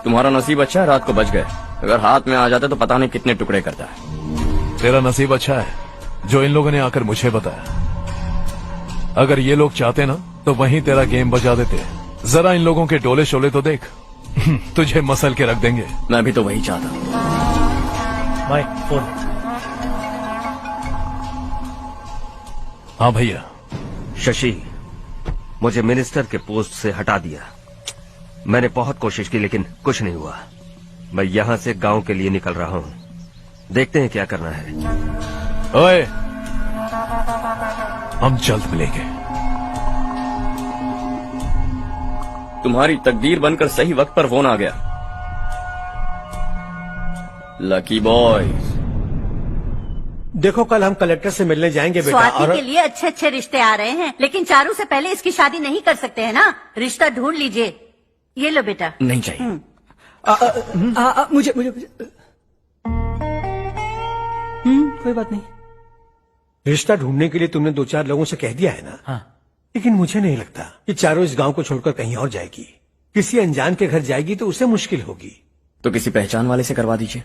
तुम्हारा नसीब अच्छा है, रात को बच गए। अगर हाथ में आ जाते तो पता नहीं कितने टुकड़े करता है। तेरा नसीब अच्छा है जो इन लोगों ने आकर मुझे बताया। अगर ये लोग चाहते ना तो वहीं तेरा गेम बजा देते। जरा इन लोगों के डोले शोले तो देख। तुझे मसल के रख देंगे। मैं भी तो वही चाहता हूँ। भाई फोन। हाँ भैया। शशि, मुझे मिनिस्टर के पोस्ट से हटा दिया। मैंने बहुत कोशिश की लेकिन कुछ नहीं हुआ। मैं यहाँ से गांव के लिए निकल रहा हूँ। देखते हैं क्या करना है। ओए, हम जल्द मिलेंगे। तुम्हारी तकदीर बनकर सही वक्त पर फोन आ गया। Lucky boys. देखो कल हम कलेक्टर से मिलने जाएंगे बेटा। स्वाति और के लिए अच्छे अच्छे रिश्ते आ रहे हैं, लेकिन चारू से पहले इसकी शादी नहीं कर सकते हैं ना। रिश्ता ढूंढ लीजिए। ये लो बेटा। नहीं चाहिए। मुझे कोई बात नहीं। रिश्ता ढूंढने के लिए तुमने 2-4 लोगों से कह दिया है ना। हाँ। लेकिन मुझे नहीं लगता कि चारों इस गांव को छोड़कर कहीं और जाएगी। किसी अनजान के घर जाएगी तो उसे मुश्किल होगी। तो किसी पहचान वाले से करवा दीजिए।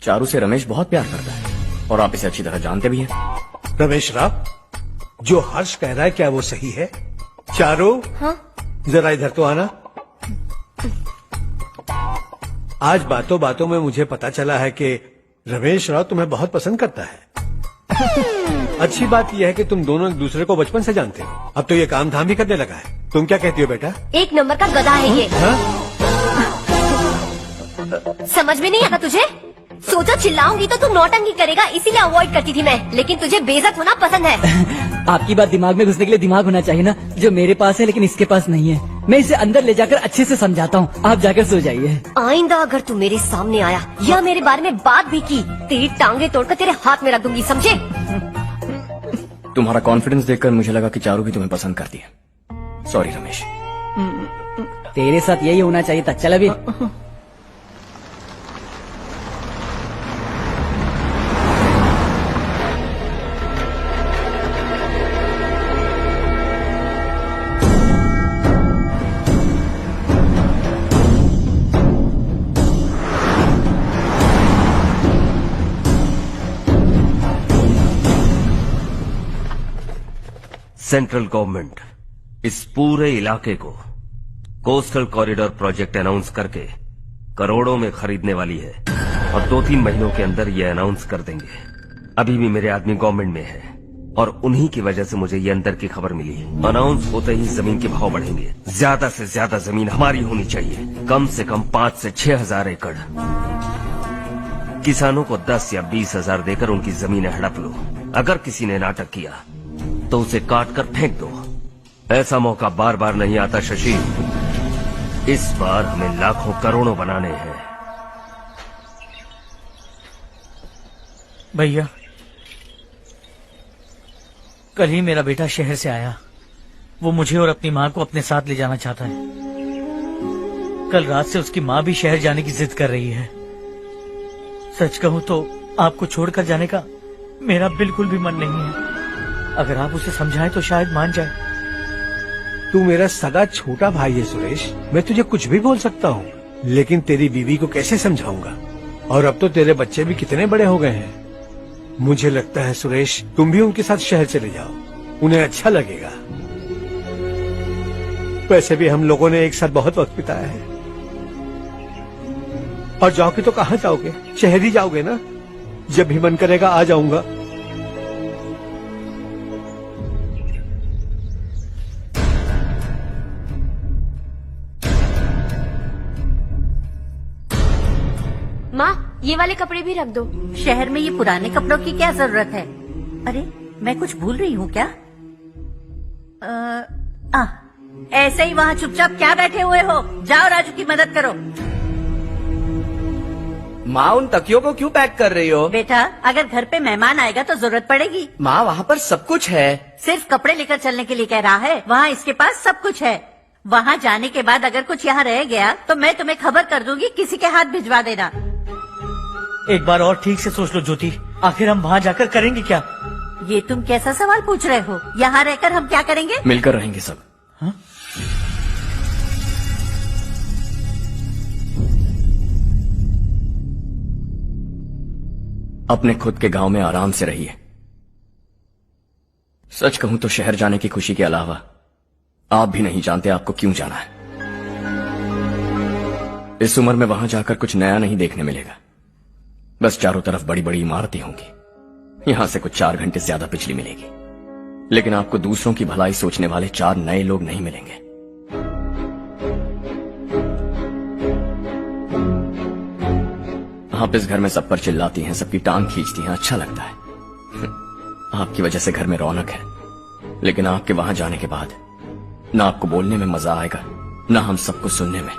चारू से रमेश बहुत प्यार करता है और आप इसे अच्छी तरह जानते भी हैं। रमेश राव, जो हर्ष कह रहा है क्या वो सही है? चारू, हाँ? जरा इधर तो आना। आज बातों बातों में मुझे पता चला है कि रमेश राव तुम्हें बहुत पसंद करता है। अच्छी बात यह है कि तुम दोनों एक दूसरे को बचपन से जानते हो। अब तो ये काम धाम भी करने लगा है। तुम क्या कहती हो बेटा? एक नंबर का गधा है ये। हाँ? समझ में नहीं आता तुझे? सोचा चिल्लाऊंगी तो तू नौटंकी करेगा, इसीलिए अवॉइड करती थी मैं। लेकिन तुझे बेइज्जत होना पसंद है। आपकी बात दिमाग में घुसने के लिए दिमाग होना चाहिए ना, जो मेरे पास है लेकिन इसके पास नहीं है। मैं इसे अंदर ले जाकर अच्छे से समझाता हूँ। आप जाकर सो जाइए। आइंदा अगर तू मेरे सामने आया या मेरे बारे में बात भी की, तेरी टांगे तोड़कर तेरे हाथ में रख दूंगी, समझे? तुम्हारा कॉन्फिडेंस देखकर मुझे लगा कि चारू भी तुम्हें पसंद करती है। सॉरी रमेश। तेरे साथ यही होना चाहिए था। चल अभी। सेंट्रल गवर्नमेंट इस पूरे इलाके को कोस्टल कॉरिडोर प्रोजेक्ट अनाउंस करके करोड़ों में खरीदने वाली है और 2-3 महीनों के अंदर ये अनाउंस कर देंगे। अभी भी मेरे आदमी गवर्नमेंट में है और उन्हीं की वजह से मुझे ये अंदर की खबर मिली। अनाउंस होते ही जमीन के भाव बढ़ेंगे। ज्यादा से ज्यादा जमीन हमारी होनी चाहिए, कम से कम 5 से 6 हजार एकड़। किसानों को 10 या 20 हजार देकर उनकी जमीनें हड़प लो। अगर किसी ने नाटक किया तो उसे काट कर फेंक दो। ऐसा मौका बार बार नहीं आता शशि। इस बार हमें लाखों करोड़ों बनाने हैं। भैया, कल ही मेरा बेटा शहर से आया। वो मुझे और अपनी माँ को अपने साथ ले जाना चाहता है। कल रात से उसकी माँ भी शहर जाने की जिद कर रही है। सच कहूँ तो आपको छोड़कर जाने का मेरा बिल्कुल भी मन नहीं है। अगर आप उसे समझाएं तो शायद मान जाए। तू मेरा सगा छोटा भाई है सुरेश। मैं तुझे कुछ भी बोल सकता हूँ, लेकिन तेरी बीवी को कैसे समझाऊंगा? और अब तो तेरे बच्चे भी कितने बड़े हो गए हैं। मुझे लगता है सुरेश, तुम भी उनके साथ शहर चले जाओ, उन्हें अच्छा लगेगा। वैसे भी हम लोगों ने एक साथ बहुत वक्त बिताया है। और जाओगे तो कहाँ जाओगे? शहर ही जाओगे ना? जब भी मन करेगा आ जाऊंगा। माँ, ये वाले कपड़े भी रख दो। शहर में ये पुराने कपड़ों की क्या जरूरत है? अरे मैं कुछ भूल रही हूँ क्या? ऐसे ही वहाँ चुपचाप क्या बैठे हुए हो? जाओ राजू की मदद करो। माँ, उन तकियों को क्यों पैक कर रही हो? बेटा, अगर घर पे मेहमान आएगा तो जरूरत पड़ेगी। माँ, वहाँ पर सब कुछ है। सिर्फ कपड़े लेकर चलने के लिए कह रहा है? वहाँ इसके पास सब कुछ है। वहाँ जाने के बाद अगर कुछ यहाँ रह गया तो मैं तुम्हें खबर कर दूंगी, किसी के हाथ भिजवा देना। एक बार और ठीक से सोच लो ज्योति, आखिर हम वहाँ जाकर करेंगे क्या? ये तुम कैसा सवाल पूछ रहे हो? यहाँ रहकर हम क्या करेंगे? मिलकर रहेंगे सब। हाँ? अपने खुद के गांव में आराम से रहिए। सच कहूं तो शहर जाने की खुशी के अलावा आप भी नहीं जानते आपको क्यों जाना है। इस उम्र में वहां जाकर कुछ नया नहीं देखने मिलेगा। बस चारों तरफ बड़ी बड़ी इमारतें होंगी। यहां से कुछ 4 घंटे ज्यादा बिजली मिलेगी, लेकिन आपको दूसरों की भलाई सोचने वाले 4 नए लोग नहीं मिलेंगे। आप इस घर में सब पर चिल्लाती हैं, सबकी टांग खींचती हैं, अच्छा लगता है। आपकी वजह से घर में रौनक है, लेकिन आपके वहां जाने के बाद ना आपको बोलने में मजा आएगा, ना हम सबको सुनने में।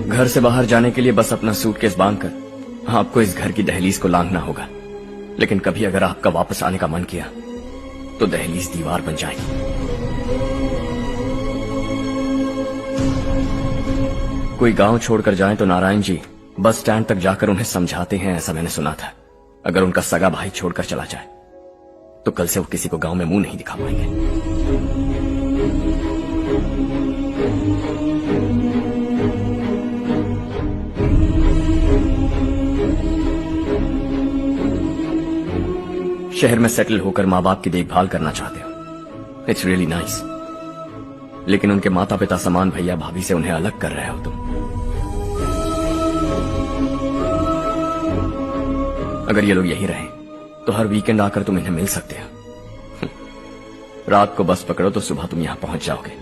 घर से बाहर जाने के लिए बस अपना सूटकेस बांधकर आपको इस घर की दहलीज को लांघना होगा, लेकिन कभी अगर आपका वापस आने का मन किया तो दहलीज दीवार बन जाएगी। कोई गांव छोड़कर जाए तो नारायण जी बस स्टैंड तक जाकर उन्हें समझाते हैं, ऐसा मैंने सुना था। अगर उनका सगा भाई छोड़कर चला जाए तो कल से वो किसी को गांव में मुंह नहीं दिखा पाएंगे। शहर में सेटल होकर माँ बाप की देखभाल करना चाहते हो, इट्स रियली नाइस, लेकिन उनके माता पिता समान भैया भाभी से उन्हें अलग कर रहे हो तुम। अगर ये लोग यही रहे तो हर वीकेंड आकर तुम इन्हें मिल सकते हो। रात को बस पकड़ो तो सुबह तुम यहां पहुंच जाओगे,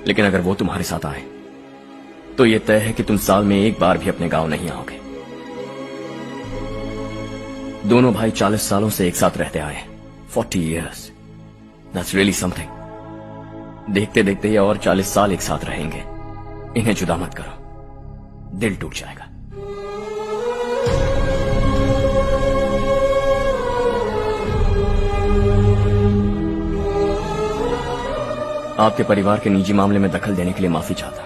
लेकिन अगर वो तुम्हारे साथ आए तो ये तय है कि तुम साल में एक बार भी अपने गांव नहीं आओगे। दोनों भाई 40 सालों से एक साथ रहते आए, 40 years, that's really something। देखते देखते ये और 40 साल एक साथ रहेंगे। इन्हें जुदा मत करो, दिल टूट जाएगा। आपके परिवार के निजी मामले में दखल देने के लिए माफी चाहता।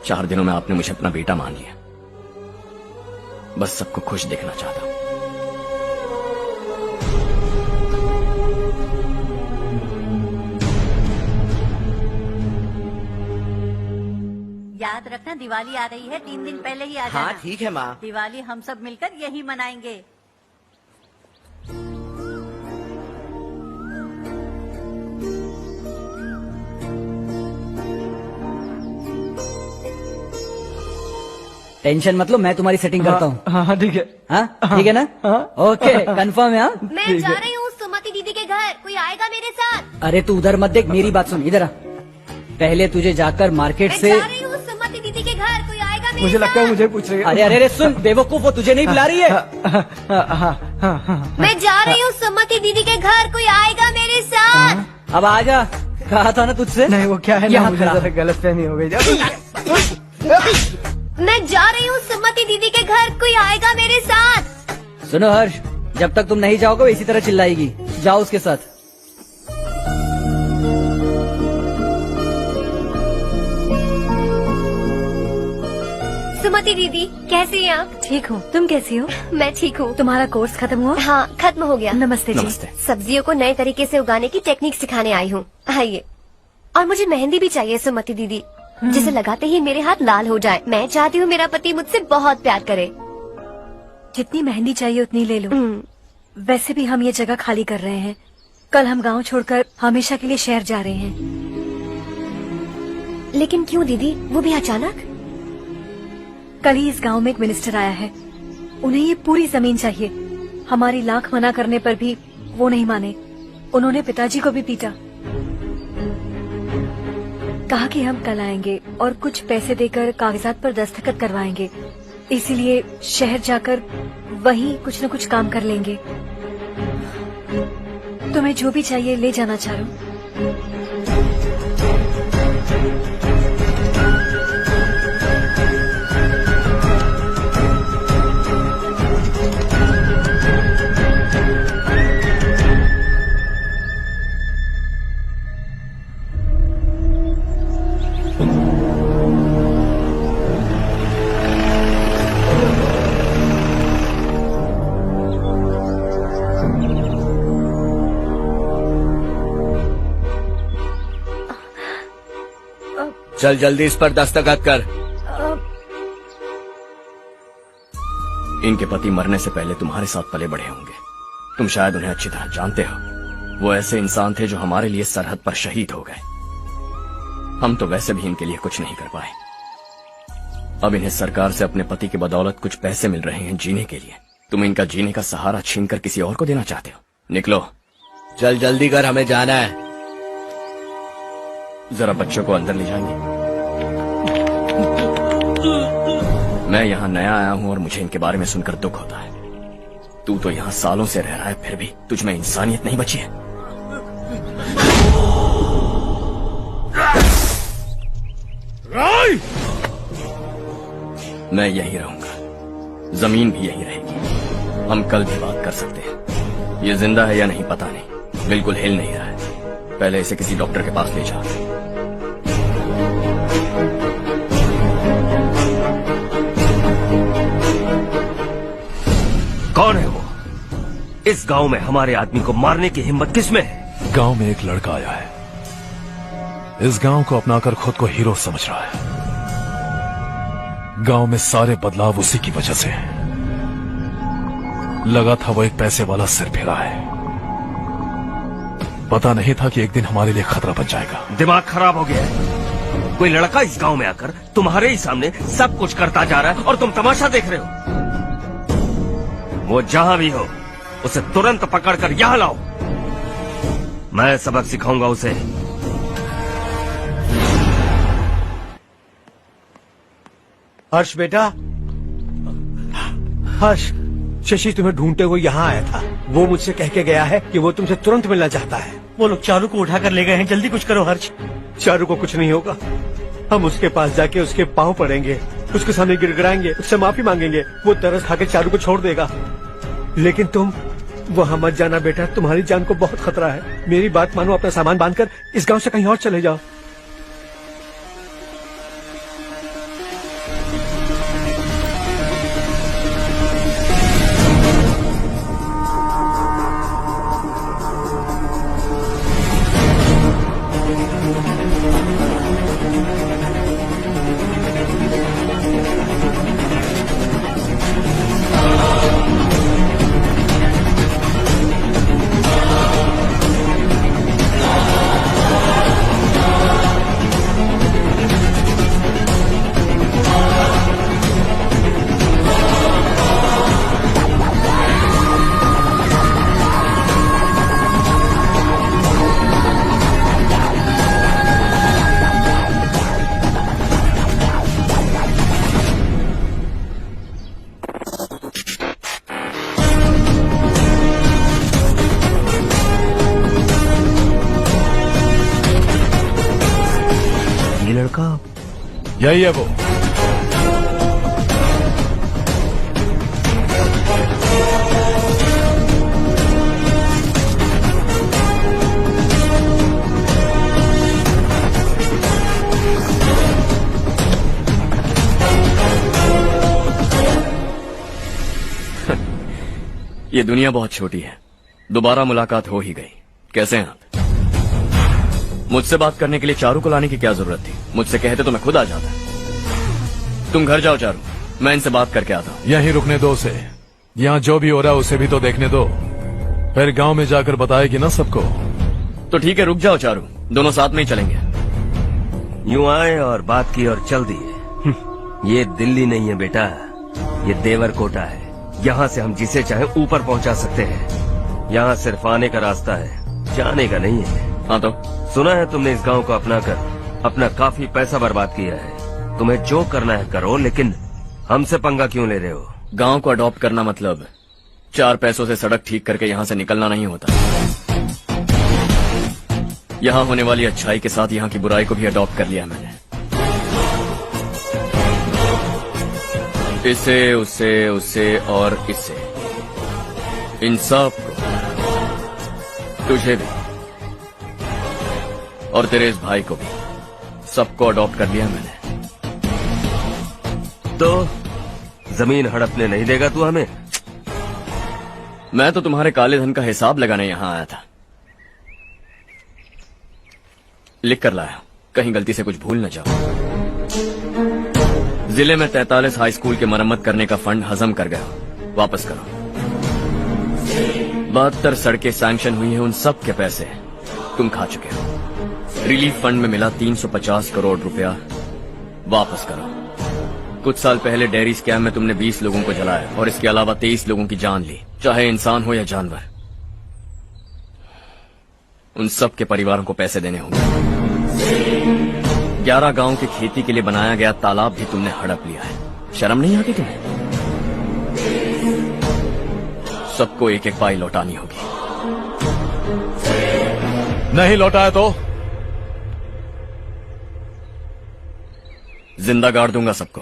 4 दिनों में आपने मुझे अपना बेटा मान लिया। बस सबको खुश देखना चाहता हूं। याद रखना दिवाली आ रही है, 3 दिन पहले ही आ जाना। हाँ ठीक है माँ। दिवाली हम सब मिलकर यही मनाएंगे। टेंशन मत लो, मैं तुम्हारी सेटिंग करता हूँ। हाँ ठीक है। हाँ ठीक है ना? ओके कंफर्म है। हाँ मैं जा रही हूँ सुमति दीदी के घर, कोई आएगा मेरे साथ? अरे तू उधर मत देख, मेरी बात सुन, इधर आ। पहले तुझे जाकर मार्केट मैं से। जा रही हूँ सुमति दीदी के घर, कोई आएगा मेरे मुझे लगता है साथ? मुझे पूछ रही है। अरे अरे अरे सुन बेवकूफ, वो तुझे नहीं बुला रही है। मैं जा रही हूँ सुमति दीदी के घर, कोई आएगा मेरे साथ? अब आजा, कहा था ना तुझसे। नहीं वो क्या है ना, यहाँ मुझे खड़ा। जरा गलतफहमी हो गई। मैं जा रही हूँ सुमति दीदी के घर, कोई आएगा मेरे साथ? सुनो हर्ष, जब तक तुम नहीं जाओगे वो इसी तरह चिल्लाएगी। जाओ उसके साथ। सुमति दीदी कैसी हैं आप? ठीक हूँ, तुम कैसी हो? मैं ठीक हूँ। तुम्हारा कोर्स खत्म हुआ? हाँ खत्म हो गया। नमस्ते जी। नमस्ते। सब्जियों को नए तरीके से उगाने की टेक्निक सिखाने आई हूँ, आइए। और मुझे मेहंदी भी चाहिए सुमति दीदी, जिसे लगाते ही मेरे हाथ लाल हो जाए। मैं चाहती हूँ मेरा पति मुझसे बहुत प्यार करे। जितनी मेहंदी चाहिए उतनी ले लो। वैसे भी हम ये जगह खाली कर रहे हैं। कल हम गांव छोड़कर हमेशा के लिए शहर जा रहे हैं। लेकिन क्यों दीदी, वो भी अचानक? कल ही इस गांव में एक मिनिस्टर आया है, उन्हें ये पूरी जमीन चाहिए। हमारी लाख मना करने पर भी वो नहीं माने। उन्होंने पिताजी को भी पीटा। कहा कि हम कल आएंगे और कुछ पैसे देकर कागजात पर दस्तखत करवाएंगे। इसीलिए शहर जाकर वहीं कुछ न कुछ काम कर लेंगे। तुम्हें जो भी चाहिए ले जाना चारू। चल जल्दी इस पर दस्तखत कर। इनके पति मरने से पहले तुम्हारे साथ पले बढ़े होंगे। तुम शायद उन्हें अच्छी तरह जानते हो। वो ऐसे इंसान थे जो हमारे लिए सरहद पर शहीद हो गए। हम तो वैसे भी इनके लिए कुछ नहीं कर पाए। अब इन्हें सरकार से अपने पति की बदौलत कुछ पैसे मिल रहे हैं जीने के लिए। तुम इनका जीने का सहारा छीनकर किसी और को देना चाहते हो। निकलो। चल जल्दी कर, हमें जाना है। जरा बच्चों को अंदर ले जाएंगे। मैं यहाँ नया आया हूँ और मुझे इनके बारे में सुनकर दुख होता है। तू तो यहाँ सालों से रह रहा है, फिर भी तुझ में इंसानियत नहीं बची है। मैं यही रहूंगा, जमीन भी यही रहेगी। हम कल भी बात कर सकते हैं। ये जिंदा है या नहीं पता नहीं, बिल्कुल हिल नहीं रहा है। पहले इसे किसी डॉक्टर के पास ले जा। कौन है वो? इस गांव में हमारे आदमी को मारने की हिम्मत किसमें है? गांव में एक लड़का आया है, इस गांव को अपनाकर खुद को हीरो समझ रहा है। गांव में सारे बदलाव उसी की वजह से हैं। लगा था वो एक पैसे वाला सिरफिरा है, पता नहीं था कि एक दिन हमारे लिए खतरा बन जाएगा। दिमाग खराब हो गया है। कोई लड़का इस गांव में आकर तुम्हारे ही सामने सब कुछ करता जा रहा है और तुम तमाशा देख रहे हो। वो जहां भी हो उसे तुरंत पकड़कर यहां लाओ। मैं सबक सिखाऊंगा उसे। हर्ष बेटा, हर्ष, शशि तुम्हें ढूंढते हुए यहाँ आया था। वो मुझसे कह के गया है कि वो तुमसे तुरंत मिलना चाहता है। वो लोग चारू को उठाकर ले गए हैं, जल्दी कुछ करो हर्ष। चारू को कुछ नहीं होगा। हम उसके पास जाके उसके पांव पड़ेंगे, उसके सामने गिड़गिड़ाएंगे, उससे माफी मांगेंगे। वो तरस खाके चारू को छोड़ देगा। लेकिन तुम वहां मत जाना बेटा, तुम्हारी जान को बहुत खतरा है। मेरी बात मानो, अपना सामान बांधकर इस गांव से कहीं और चले जाओ। यही है वो। ये दुनिया बहुत छोटी है, दोबारा मुलाकात हो ही गई। कैसे हैं आप? मुझसे बात करने के लिए चारू को लाने की क्या जरूरत थी? मुझसे कहते तो मैं खुद आ जाता। तुम घर जाओ चारू, मैं इनसे बात करके आता हूँ। यहीं रुकने दो उसे, यहाँ जो भी हो रहा है उसे भी तो देखने दो, फिर गांव में जाकर बताएगी ना सबको। तो ठीक है, रुक जाओ चारू, दोनों साथ में ही चलेंगे। यूं आए और बात की और चल दिए। ये दिल्ली नहीं है बेटा, ये देवरकोटा है। यहाँ से हम जिसे चाहे ऊपर पहुँचा सकते हैं। यहाँ सिर्फ आने का रास्ता है, जाने का नहीं है। हाँ तो सुना है तुमने इस गांव को अपनाकर अपना काफी पैसा बर्बाद किया है। तुम्हें जो करना है करो, लेकिन हमसे पंगा क्यों ले रहे हो? गांव को अडॉप्ट करना मतलब 4 पैसों से सड़क ठीक करके यहाँ से निकलना नहीं होता। यहाँ होने वाली अच्छाई के साथ यहाँ की बुराई को भी अडॉप्ट कर लिया मैंने। इसे, उसे, उसे और इससे, इन सब को, तुझे भी और तेरे इस भाई को भी, सबको अडॉप्ट कर लिया मैंने। तो जमीन हड़पने नहीं देगा तू हमें? मैं तो तुम्हारे काले धन का हिसाब लगाने यहाँ आया था। लिख कर लाया, कहीं गलती से कुछ भूल न जाओ। जिले में 43 हाई स्कूल के मरम्मत करने का फंड हजम कर गया। वापस करो। 72 सड़कें सैंक्शन हुई हैं, उन सब के पैसे तुम खा चुके हो। रिलीफ फंड में मिला 350 करोड़ रुपया, वापस करो। कुछ साल पहले डेयरी स्कैम में तुमने 20 लोगों को जलाया और इसके अलावा 23 लोगों की जान ली, चाहे इंसान हो या जानवर। उन सब के परिवारों को पैसे देने होंगे। 11 गांव की खेती के लिए बनाया गया तालाब भी तुमने हड़प लिया है। शर्म नहीं आती तुम्हें? सबको एक एक पाई लौटानी होगी। नहीं लौटाया तो जिंदा गाड़ दूंगा सबको।